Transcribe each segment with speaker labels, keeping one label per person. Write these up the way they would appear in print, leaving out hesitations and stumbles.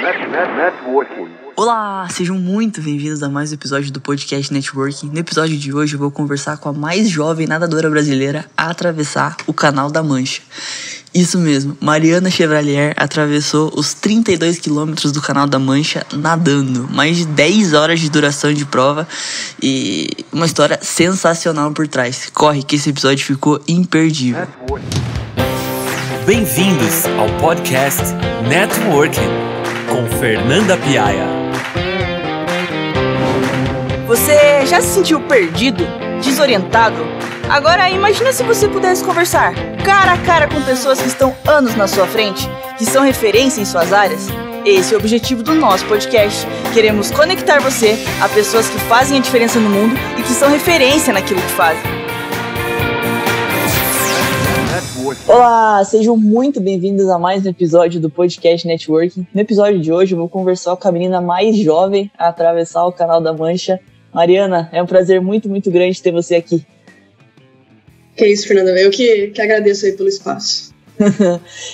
Speaker 1: Networking.
Speaker 2: Olá, sejam muito bem-vindos a mais um episódio do podcast Networking. No episódio de hoje eu vou conversar com a mais jovem nadadora brasileira a atravessar o Canal da Mancha. Isso mesmo, Mariana Chevalier atravessou os 32 quilômetros do Canal da Mancha nadando, mais de 10 horas de duração de prova e uma história sensacional por trás. Corre que esse episódio ficou imperdível.
Speaker 3: Bem-vindos ao podcast Networking com Fernanda Piaia.
Speaker 4: Você já se sentiu perdido? Desorientado? Agora imagina se você pudesse conversar cara a cara com pessoas que estão anos na sua frente, que são referência em suas áreas. Esse é o objetivo do nosso podcast. Queremos conectar você a pessoas que fazem a diferença no mundo e que são referência naquilo que fazem.
Speaker 2: Olá, sejam muito bem-vindos a mais um episódio do podcast Networking. No episódio de hoje eu vou conversar com a menina mais jovem a atravessar o Canal da Mancha. Mariana, é um prazer muito grande ter você aqui.
Speaker 5: Que isso, Fernanda. Eu que agradeço aí pelo espaço.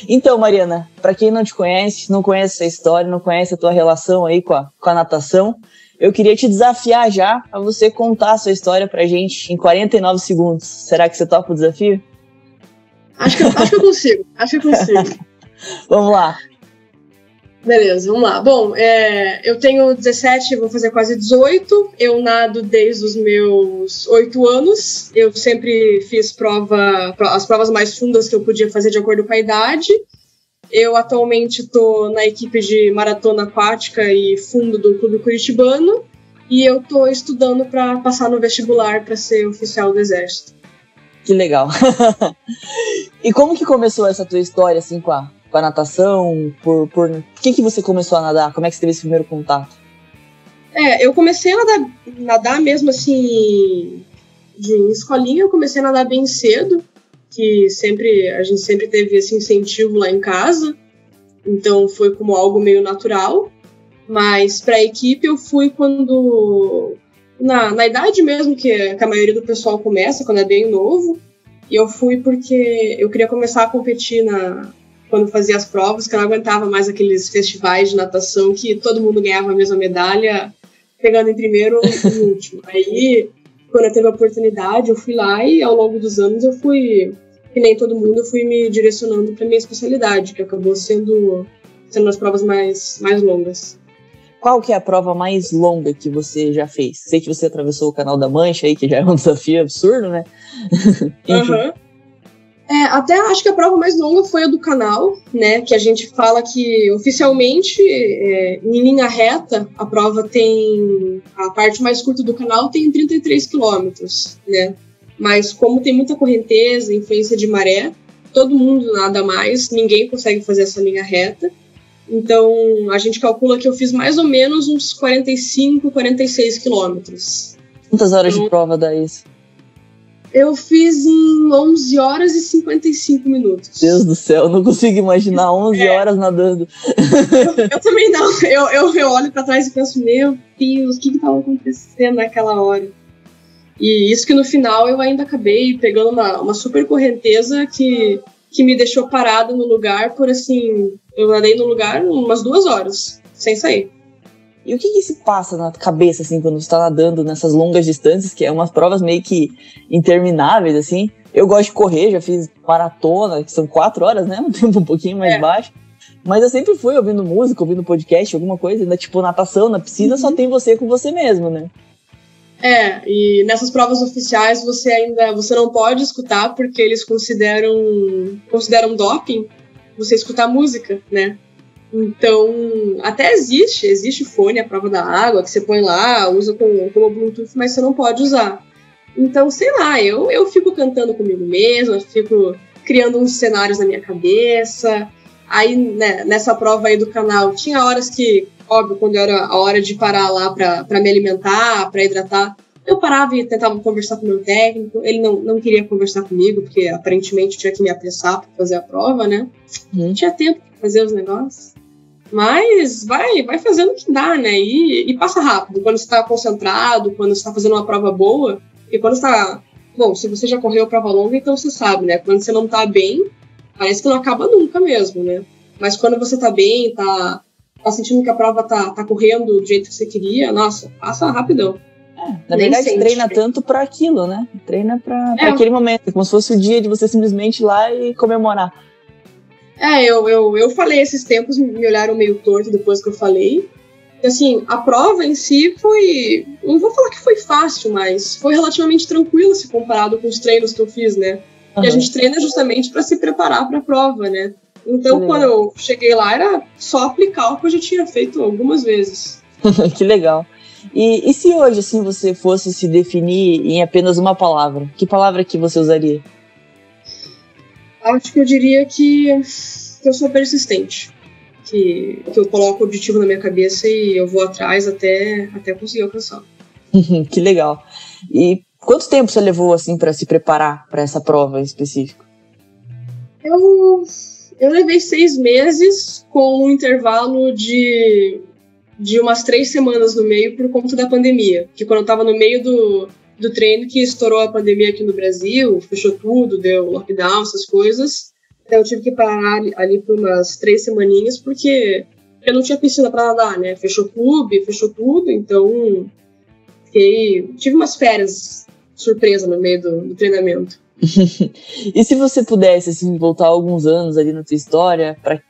Speaker 2: Então, Mariana, para quem não te conhece, não conhece essa história, não conhece a tua relação aí com a natação, eu queria te desafiar já a você contar a sua história pra gente em 49 segundos. Será que você topa o desafio?
Speaker 5: Acho que eu consigo.
Speaker 2: Vamos lá.
Speaker 5: Beleza, vamos lá. Bom, eu tenho 17, vou fazer quase 18. Eu nado desde os meus 8 anos. Eu sempre fiz as provas mais fundas que eu podia fazer de acordo com a idade. Eu atualmente estou na equipe de maratona aquática e fundo do Clube Curitibano. E eu estou estudando para passar no vestibular para ser oficial do Exército.
Speaker 2: Que legal. E como que começou essa tua história, assim, com a natação? Por que você começou a nadar? Como é que você teve esse primeiro contato?
Speaker 5: Eu comecei a nadar mesmo, assim, em escolinha. Eu comecei a nadar bem cedo, que a gente sempre teve esse incentivo lá em casa. Então foi como algo meio natural. Mas para a equipe eu fui quando... Na idade mesmo que a maioria do pessoal começa, quando é bem novo. E eu fui porque eu queria começar a competir quando fazia as provas, que eu não aguentava mais aqueles festivais de natação que todo mundo ganhava a mesma medalha, pegando em primeiro ou em último. Aí, quando eu teve a oportunidade, eu fui lá e ao longo dos anos eu fui, que nem todo mundo, eu fui me direcionando para minha especialidade, que acabou sendo as provas mais longas.
Speaker 2: Qual que é a prova mais longa que você já fez? Sei que você atravessou o Canal da Mancha aí, que já é um desafio absurdo, né?
Speaker 5: Uhum. Até acho que a prova mais longa foi a do canal, né? Que a gente fala que oficialmente, em linha reta, a prova a parte mais curta do canal tem 33 quilômetros, né? Mas como tem muita correnteza, influência de maré, todo mundo nada mais, ninguém consegue fazer essa linha reta. Então, a gente calcula que eu fiz mais ou menos uns 45, 46 quilômetros.
Speaker 2: Quantas horas de prova dá isso?
Speaker 5: Eu fiz em 11 horas e 55 minutos.
Speaker 2: Deus do céu, eu não consigo imaginar 11 horas nadando.
Speaker 5: Eu também não. Eu olho pra trás e penso, meu Deus, o que estava acontecendo naquela hora? E isso que no final eu ainda acabei pegando uma super correnteza que me deixou parada no lugar por, assim... Eu nadei no lugar umas 2 horas, sem sair.
Speaker 2: E o que se passa na cabeça, assim, quando você tá nadando nessas longas distâncias, que é umas provas meio que intermináveis, assim? Eu gosto de correr, já fiz maratona, que são 4 horas, né? Um tempo um pouquinho mais baixo. Mas eu sempre fui ouvindo música, ouvindo podcast, alguma coisa. Ainda, tipo, natação, na piscina, só tem você com você mesmo, né?
Speaker 5: E nessas provas oficiais você não pode escutar, porque eles consideram doping você escutar música, né? Então, até existe fone, a prova da água, que você põe lá, usa como Bluetooth, mas você não pode usar. Então, sei lá, eu fico cantando comigo mesma, fico criando uns cenários na minha cabeça. Aí, né, nessa prova aí do canal, tinha horas que, óbvio, quando era a hora de parar lá pra me alimentar, pra hidratar, eu parava e tentava conversar com o meu técnico. Ele não queria conversar comigo, porque aparentemente tinha que me apressar para fazer a prova, né? Não tinha tempo para fazer os negócios. Mas vai fazendo o que dá, né? E passa rápido. Quando você está concentrado, quando você está fazendo uma prova boa. E quando você está... Bom, se você já correu prova longa, então você sabe, né? Quando você não tá bem, parece que não acaba nunca mesmo, né? Mas quando você tá bem, tá tá sentindo que a prova tá correndo do jeito que você queria, nossa, passa rapidão.
Speaker 2: Na verdade, treina tanto pra aquilo, né? Treina pra aquele momento, como se fosse o dia de você simplesmente ir lá e comemorar.
Speaker 5: Eu falei esses tempos, me olharam meio torto depois que eu falei. Assim, a prova em si foi... Não vou falar que foi fácil, mas foi relativamente tranquila se comparado com os treinos que eu fiz, né? E a gente treina justamente para se preparar para a prova, né? Então, quando eu cheguei lá, era só aplicar o que eu já tinha feito algumas vezes.
Speaker 2: Que legal. E se hoje, assim, você fosse se definir em apenas uma palavra, que palavra que você usaria?
Speaker 5: Acho que eu diria que eu sou persistente. Que eu coloco o objetivo na minha cabeça e eu vou atrás até conseguir alcançar.
Speaker 2: Que legal. E quanto tempo você levou, assim, para se preparar para essa prova em específico?
Speaker 5: Eu levei 6 meses com um intervalo de umas 3 semanas no meio por conta da pandemia. Que quando eu tava no meio do treino que estourou a pandemia aqui no Brasil, fechou tudo, deu lockdown, essas coisas. Então eu tive que parar ali por umas 3 semaninhas porque eu não tinha piscina pra nadar, né? Fechou clube, fechou tudo, então tive umas férias surpresa no meio do treinamento.
Speaker 2: E se você pudesse, assim, voltar alguns anos ali na tua história, pra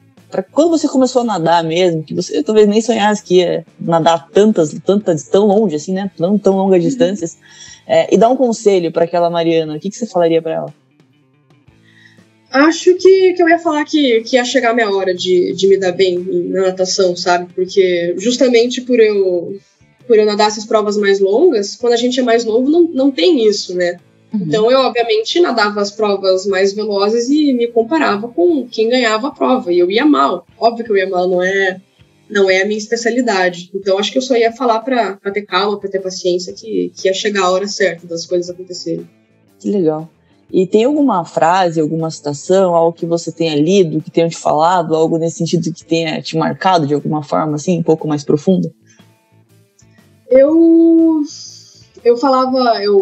Speaker 2: quando você começou a nadar mesmo, que você talvez nem sonhasse que ia nadar tão longe, assim, né? Tão longas distâncias, e dar um conselho para aquela Mariana, o que você falaria para ela?
Speaker 5: Acho que eu ia falar que ia chegar a minha hora de me dar bem na natação, sabe? Porque justamente por eu nadar essas provas mais longas, quando a gente é mais novo, não tem isso, né? Então eu, obviamente, nadava as provas mais velozes e me comparava com quem ganhava a prova. E eu ia mal. Óbvio que eu ia mal, não é a minha especialidade. Então acho que eu só ia falar pra ter calma, pra ter paciência, que ia chegar a hora certa das coisas acontecerem.
Speaker 2: Que legal. E tem alguma frase, alguma citação, algo que você tenha lido, que tenha te falado, algo nesse sentido que tenha te marcado de alguma forma, assim, um pouco mais profunda?
Speaker 5: Eu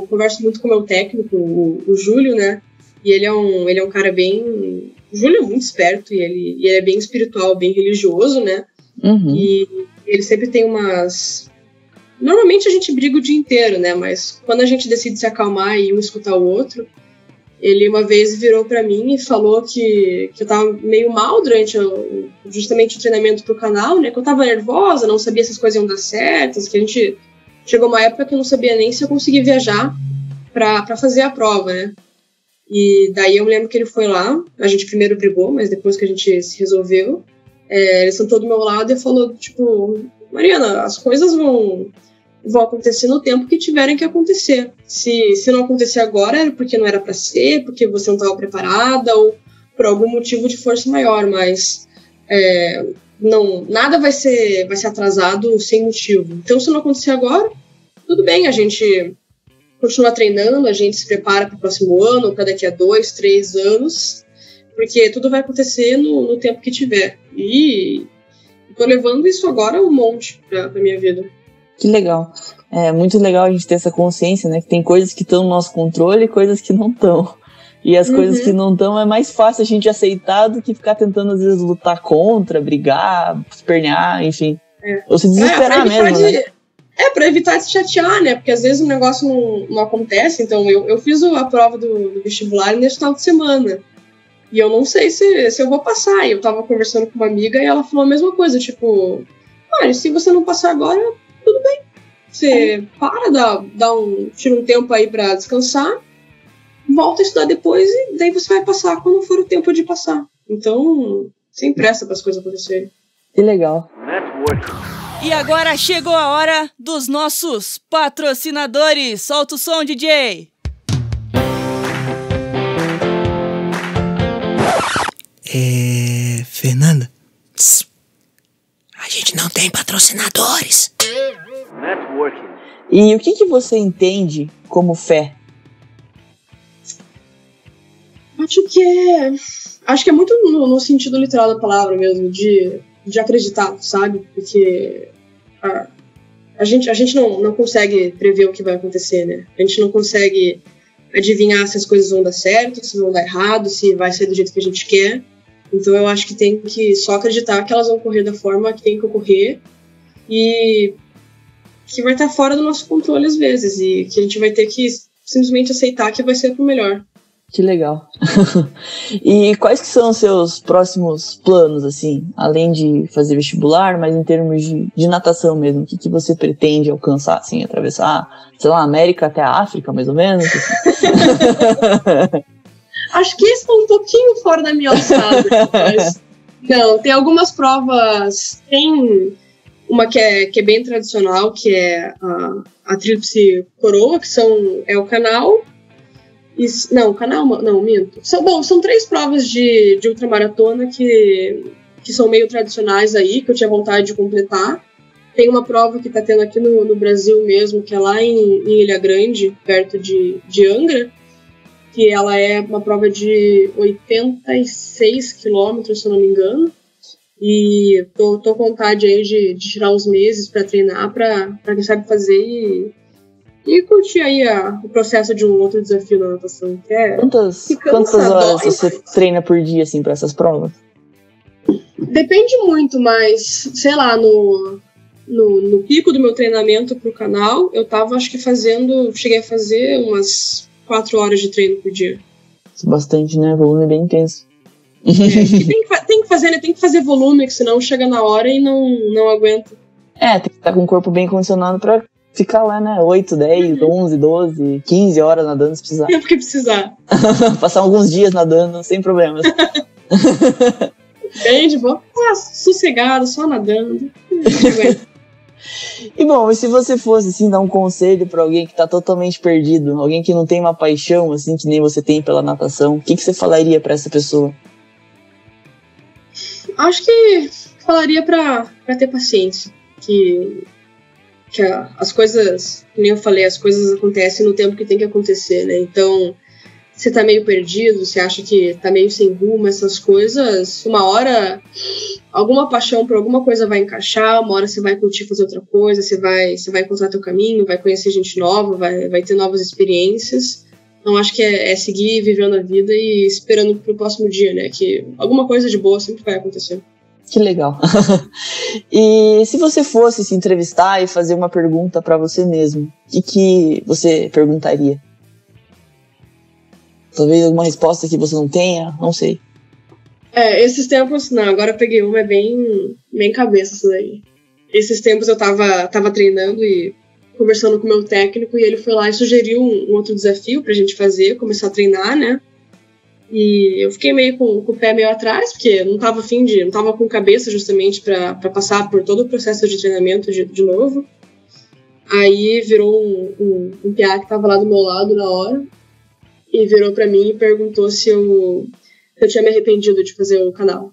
Speaker 5: converso muito com o meu técnico, o Júlio, né? E ele é um cara bem... O Júlio é muito esperto e ele é bem espiritual, bem religioso, né? E ele sempre tem umas... Normalmente a gente briga o dia inteiro, né? Mas quando a gente decide se acalmar e um escutar o outro, ele uma vez virou pra mim e falou que eu tava meio mal durante justamente o treinamento pro canal, né? Que eu tava nervosa, não sabia se as coisas iam dar certas, que a gente... Chegou uma época que eu não sabia nem se eu conseguia viajar pra fazer a prova, né? E daí eu me lembro que ele foi lá, a gente primeiro brigou, mas depois que a gente se resolveu, ele sentou do meu lado e falou, tipo, Mariana, as coisas vão acontecer no tempo que tiverem que acontecer. Se não acontecer agora, era porque não era pra ser, porque você não estava preparada, ou por algum motivo de força maior, mas... Não, nada vai ser atrasado sem motivo. Então, se não acontecer agora, tudo bem, a gente continua treinando, a gente se prepara para o próximo ano, ou para daqui a 2, 3 anos, porque tudo vai acontecer no tempo que tiver. E tô levando isso agora um monte pra minha vida.
Speaker 2: Que legal. É muito legal a gente ter essa consciência, né? Que tem coisas que estão no nosso controle e coisas que não estão. E as coisas que não estão é mais fácil a gente aceitar do que ficar tentando, às vezes, lutar contra, brigar, espernear, enfim. Ou se desesperar mesmo, né?
Speaker 5: Pra evitar de se chatear, né? Porque às vezes o negócio não acontece. Então, eu fiz a prova do vestibular nesse final de semana. E eu não sei se eu vou passar. E eu tava conversando com uma amiga e ela falou a mesma coisa. Tipo, se você não passar agora, tudo bem. Você tira um tempo aí pra descansar. Volta a estudar depois e daí você vai passar quando for o tempo de passar. Então, sem pressa para as coisas acontecerem.
Speaker 2: Que legal.
Speaker 4: E agora chegou a hora dos nossos patrocinadores. Solta o som, DJ!
Speaker 1: Fernanda, a gente não tem patrocinadores.
Speaker 2: E o que você entende como fé?
Speaker 5: Acho que é muito no sentido literal da palavra mesmo, de acreditar, sabe? Porque a gente não consegue prever o que vai acontecer, né? A gente não consegue adivinhar se as coisas vão dar certo, se vão dar errado, se vai ser do jeito que a gente quer. Então eu acho que tem que só acreditar que elas vão ocorrer da forma que tem que ocorrer e que vai estar fora do nosso controle às vezes e que a gente vai ter que simplesmente aceitar que vai ser pro melhor.
Speaker 2: Que legal. E quais que são os seus próximos planos, assim, além de fazer vestibular, mas em termos de natação mesmo? O que você pretende alcançar, assim, atravessar, sei lá, a América até a África, mais ou menos?
Speaker 5: Acho que isso é um pouquinho fora da minha alçada, mas não, tem algumas provas, tem uma que é bem tradicional, que é a Tríplice Coroa, que é o canal. Minto. São 3 provas de ultramaratona que são meio tradicionais aí, que eu tinha vontade de completar. Tem uma prova que tá tendo aqui no Brasil mesmo, que é lá em Ilha Grande, perto de Angra, que ela é uma prova de 86 quilômetros, se eu não me engano. E tô com vontade aí de tirar uns meses para treinar, pra quem sabe fazer e curtir aí o processo de um outro desafio na natação. Que é
Speaker 2: quantas horas você treina por dia, assim, para essas provas?
Speaker 5: Depende muito, mas, sei lá, no pico do meu treinamento pro canal, eu tava, acho que cheguei a fazer umas 4 horas de treino por dia.
Speaker 2: Bastante, né? Volume bem intenso.
Speaker 5: Tem que fazer, né? Tem que fazer volume, que senão chega na hora e não aguenta.
Speaker 2: Tem que estar com o corpo bem condicionado pra ficar lá, né? 8, 10, 11, 12, 15 horas nadando se precisar.
Speaker 5: É porque precisar.
Speaker 2: Passar alguns dias nadando sem problemas.
Speaker 5: Bem de boa. Sossegado, só nadando.
Speaker 2: E bom, e se você fosse, assim, dar um conselho pra alguém que tá totalmente perdido, alguém que não tem uma paixão, assim, que nem você tem pela natação, o que você falaria pra essa pessoa?
Speaker 5: Acho que falaria pra ter paciência. Que as coisas, como eu falei, as coisas acontecem no tempo que tem que acontecer, né? Então, você tá meio perdido, você acha que tá meio sem rumo, essas coisas, uma hora alguma paixão por alguma coisa vai encaixar, uma hora você vai curtir fazer outra coisa, você vai encontrar teu caminho, vai conhecer gente nova, vai ter novas experiências. Então, acho que é seguir vivendo a vida e esperando pro próximo dia, né? Que alguma coisa de boa sempre vai acontecer.
Speaker 2: Que legal. E se você fosse se entrevistar e fazer uma pergunta pra você mesmo, o que você perguntaria? Talvez alguma resposta que você não tenha, não sei.
Speaker 5: Esses tempos, não, agora eu peguei uma, é bem cabeça isso daí. Esses tempos eu tava treinando e conversando com o meu técnico e ele foi lá e sugeriu um outro desafio pra gente fazer, começar a treinar, né? E eu fiquei meio com o pé meio atrás, porque não tava não tava com cabeça justamente pra passar por todo o processo de treinamento de novo. Aí virou um piá que tava lá do meu lado na hora e virou pra mim e perguntou se eu tinha me arrependido de fazer o canal.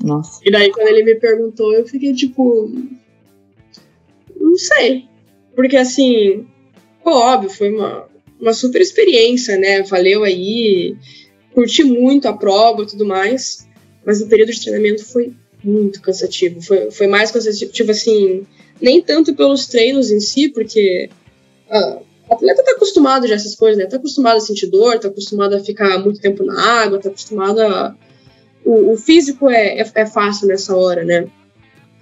Speaker 2: Nossa.
Speaker 5: E daí quando ele me perguntou, eu fiquei tipo... Não sei. Porque assim, óbvio, foi uma super experiência, né? Valeu aí... Curti muito a prova e tudo mais, mas o período de treinamento foi muito cansativo. Foi mais cansativo, assim, nem tanto pelos treinos em si, porque o atleta tá acostumado já a essas coisas, né? Tá acostumado a sentir dor, tá acostumado a ficar muito tempo na água, tá acostumado a... O físico é fácil nessa hora, né?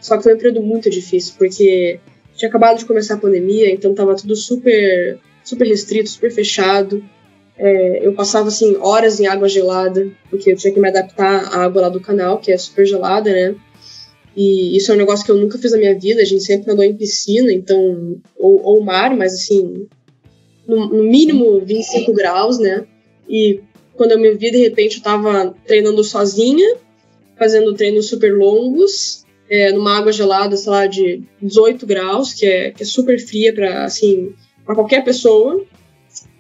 Speaker 5: Só que foi um período muito difícil, porque tinha acabado de começar a pandemia, então tava tudo super, super restrito, super fechado. Eu passava, assim, horas em água gelada, porque eu tinha que me adaptar à água lá do canal, que é super gelada, né? E isso é um negócio que eu nunca fiz na minha vida, a gente sempre andou em piscina, então, ou mar, mas, assim, no mínimo 25 graus, né? E quando eu me vi, de repente, eu tava treinando sozinha, fazendo treinos super longos, numa água gelada, sei lá, de 18 graus, que é super fria pra qualquer pessoa.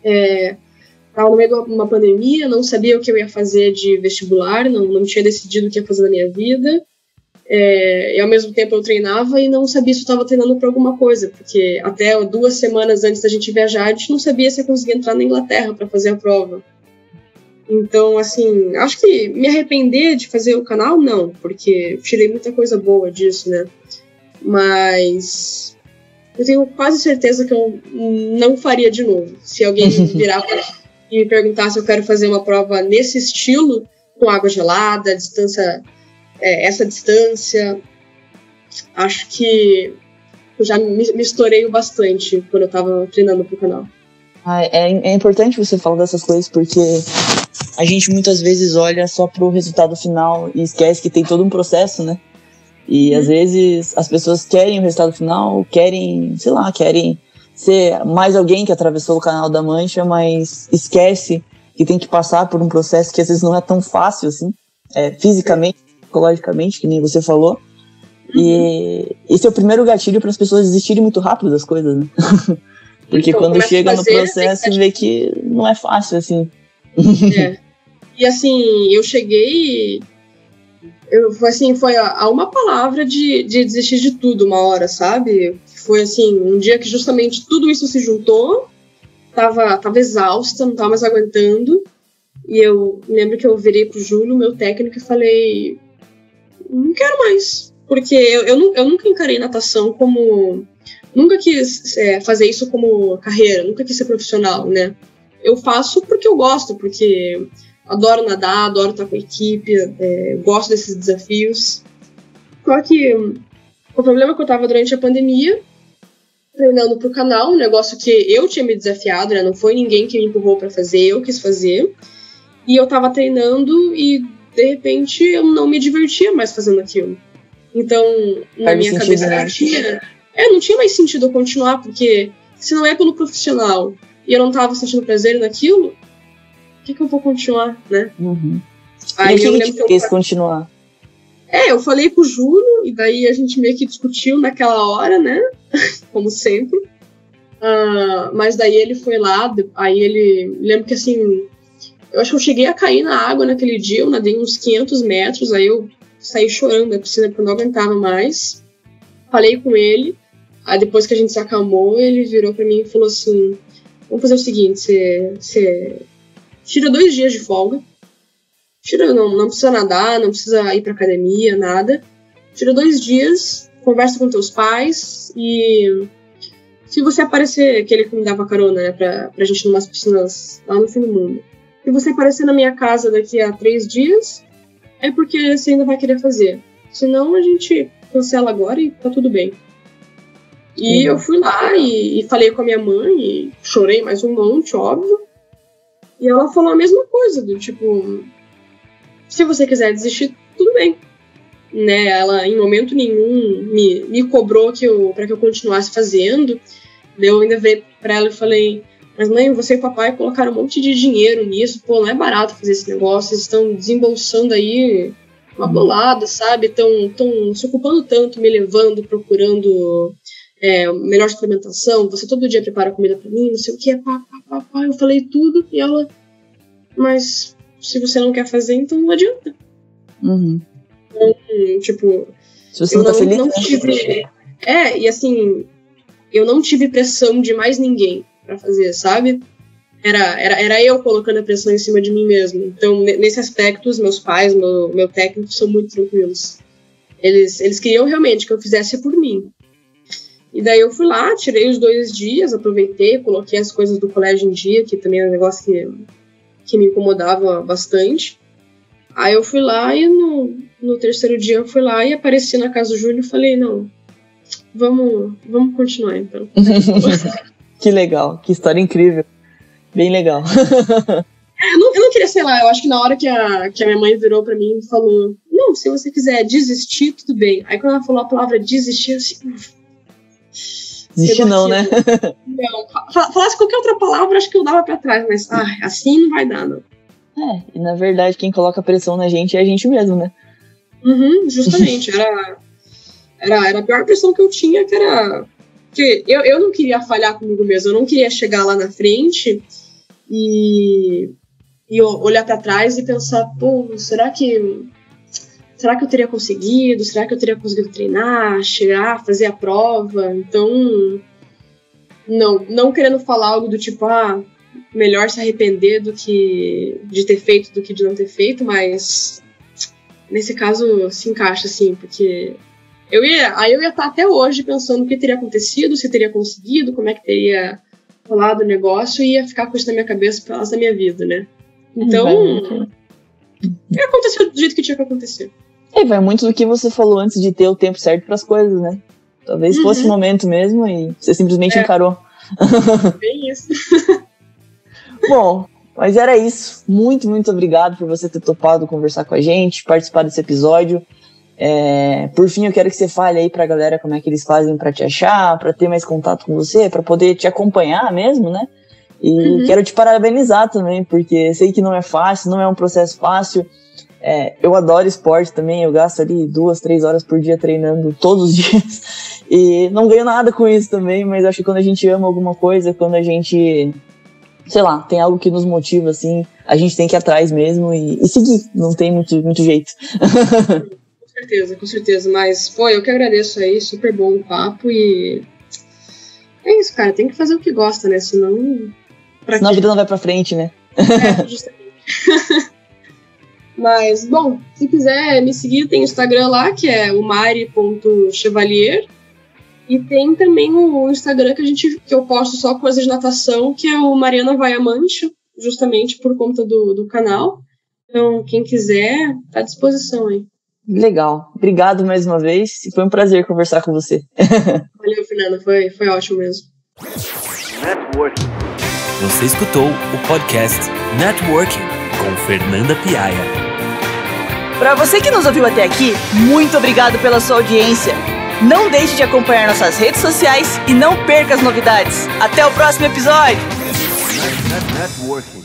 Speaker 5: Estava no meio de uma pandemia, não sabia o que eu ia fazer de vestibular, não tinha decidido o que ia fazer na minha vida. E ao mesmo tempo eu treinava e não sabia se eu estava treinando para alguma coisa, porque até 2 semanas antes da gente viajar, a gente não sabia se eu conseguia entrar na Inglaterra para fazer a prova. Então, assim, acho que me arrepender de fazer o canal, não, porque tirei muita coisa boa disso, né? Mas eu tenho quase certeza que eu não faria de novo. Se alguém virar e me perguntar se eu quero fazer uma prova nesse estilo, com água gelada, a distância, essa distância. Acho que eu já me estourei bastante quando eu tava treinando pro canal.
Speaker 2: É importante você falar dessas coisas, porque a gente muitas vezes olha só pro resultado final e esquece que tem todo um processo, né? E às vezes as pessoas querem o resultado final, querem ser mais alguém que atravessou o canal da Mancha, mas esquece que tem que passar por um processo que às vezes não é tão fácil assim, fisicamente, psicologicamente, que nem você falou. E esse é o primeiro gatilho para as pessoas desistirem muito rápido das coisas, né? Porque então, quando chega no processo, vê que não é fácil, assim.
Speaker 5: E assim, eu cheguei... foi a uma palavra de desistir de tudo uma hora, sabe? Foi assim, um dia que justamente tudo isso se juntou, tava exausta, não tava mais aguentando, e eu lembro que eu virei pro Júlio, meu técnico, e falei, não quero mais, porque eu nunca encarei natação como... Nunca quis fazer isso como carreira, nunca quis ser profissional, né? Eu faço porque eu gosto, porque adoro nadar, adoro estar com a equipe, gosto desses desafios. Só que o problema é que eu estava durante a pandemia, treinando pro canal, um negócio que eu tinha me desafiado, né? Não foi ninguém que me empurrou para fazer, eu quis fazer. E eu estava treinando e, de repente, eu não me divertia mais fazendo aquilo. Então, na minha cabeça não tinha mais sentido eu continuar, porque se não é pelo profissional e eu não tava sentindo prazer naquilo, por que eu vou continuar, né?
Speaker 2: Aí eu lembro que eu quis continuar.
Speaker 5: Eu falei com o Júlio, e daí a gente meio que discutiu naquela hora, né? Como sempre. Mas daí ele foi lá, aí ele... Lembro que assim, eu acho que eu cheguei a cair na água naquele dia, eu nadei uns 500 metros, aí eu saí chorando da piscina porque eu não aguentava mais. Falei com ele, aí depois que a gente se acalmou, ele virou pra mim e falou assim, vamos fazer o seguinte, você tira 2 dias de folga, não precisa nadar, não precisa ir pra academia, nada, tira 2 dias, conversa com teus pais e se você aparecer, aquele que me dava carona, né, pra gente ir numas piscinas lá no fim do mundo, se você aparecer na minha casa daqui a 3 dias, é porque você ainda vai querer fazer, senão a gente cancela agora e tá tudo bem. E eu fui lá e falei com a minha mãe e chorei mais um monte, óbvio. E ela falou a mesma coisa, do tipo, se você quiser desistir, tudo bem. Né? Ela em momento nenhum me cobrou pra que eu continuasse fazendo. Eu ainda virei pra ela e falei, mas mãe, você e o papai colocaram um monte de dinheiro nisso, pô, não é barato fazer esse negócio, vocês estão desembolsando aí uma bolada, sabe? Estão se ocupando tanto, me levando, procurando melhor suplementação, você todo dia prepara comida pra mim, não sei o que, eu falei tudo, e ela, mas se você não quer fazer, então não adianta. Então, tipo,
Speaker 2: se você não tá feliz,
Speaker 5: não tive... e assim, eu não tive pressão de mais ninguém pra fazer, sabe? Era eu colocando a pressão em cima de mim mesmo. Então, nesse aspecto, os meus pais, meu técnico, são muito tranquilos. Eles queriam realmente que eu fizesse por mim. E daí eu fui lá, tirei os 2 dias, aproveitei, coloquei as coisas do colégio em dia, que também é um negócio que me incomodava bastante. Aí eu fui lá e no 3º dia eu fui lá e apareci na casa do Júlio e falei, não, vamos continuar então.
Speaker 2: Que legal, que história incrível. Bem legal.
Speaker 5: Eu não queria, sei lá, eu acho que na hora que a minha mãe virou pra mim e falou, não, se você quiser desistir, tudo bem. Aí quando ela falou a palavra desistir, assim...
Speaker 2: Desistir não, né?
Speaker 5: Não, falasse qualquer outra palavra, acho que eu dava pra trás, mas assim não vai dar, não.
Speaker 2: E na verdade quem coloca pressão na gente é a gente mesmo, né?
Speaker 5: Justamente, era a pior pressão que eu tinha, que era... que eu não queria falhar comigo mesmo, eu não queria chegar lá na frente e olhar pra trás e pensar, pô, será que eu teria conseguido? Será que eu teria conseguido treinar, chegar, fazer a prova? Então, não querendo falar algo do tipo, melhor se arrepender de ter feito do que de não ter feito, mas nesse caso se encaixa, assim, porque eu ia estar até hoje pensando o que teria acontecido, se teria conseguido, como é que teria rolado o negócio, e ia ficar com isso na minha cabeça pelo resto da minha vida, né? Então... E aconteceu do jeito que tinha que acontecer.
Speaker 2: Vai muito do que você falou antes de ter o tempo certo pras coisas, né? Talvez fosse o momento mesmo e você simplesmente encarou.
Speaker 5: Bem isso.
Speaker 2: Bom, mas era isso. Muito, muito obrigado por você ter topado conversar com a gente, participar desse episódio. Por fim, eu quero que você fale aí pra galera como é que eles fazem pra te achar, pra ter mais contato com você, pra poder te acompanhar mesmo, né? E quero te parabenizar também, porque sei que não é fácil, não é um processo fácil. Eu adoro esporte também, eu gasto ali 2-3 horas por dia treinando todos os dias. E não ganho nada com isso também, mas acho que quando a gente ama alguma coisa, quando a gente, sei lá, tem algo que nos motiva, assim, a gente tem que ir atrás mesmo e seguir, não tem muito jeito.
Speaker 5: Com certeza, mas, pô, eu que agradeço aí, super bom o papo e é isso, cara, tem que fazer o que gosta, né, senão
Speaker 2: a vida não vai pra frente, né?
Speaker 5: Justamente. Mas, bom, se quiser me seguir, tem o Instagram lá, que é o mari.chevalier, e tem também o Instagram que eu posto só coisas de natação, que é o Mariana Vai a Mancha, justamente por conta do canal. Então, quem quiser, tá à disposição aí.
Speaker 2: Legal. Obrigado mais uma vez. Foi um prazer conversar com você.
Speaker 5: Valeu, Fernanda. Foi ótimo mesmo.
Speaker 3: Networking. Você escutou o podcast Networking com Fernanda Piaia.
Speaker 4: Para você que nos ouviu até aqui, muito obrigado pela sua audiência. Não deixe de acompanhar nossas redes sociais e não perca as novidades. Até o próximo episódio!
Speaker 3: Networking.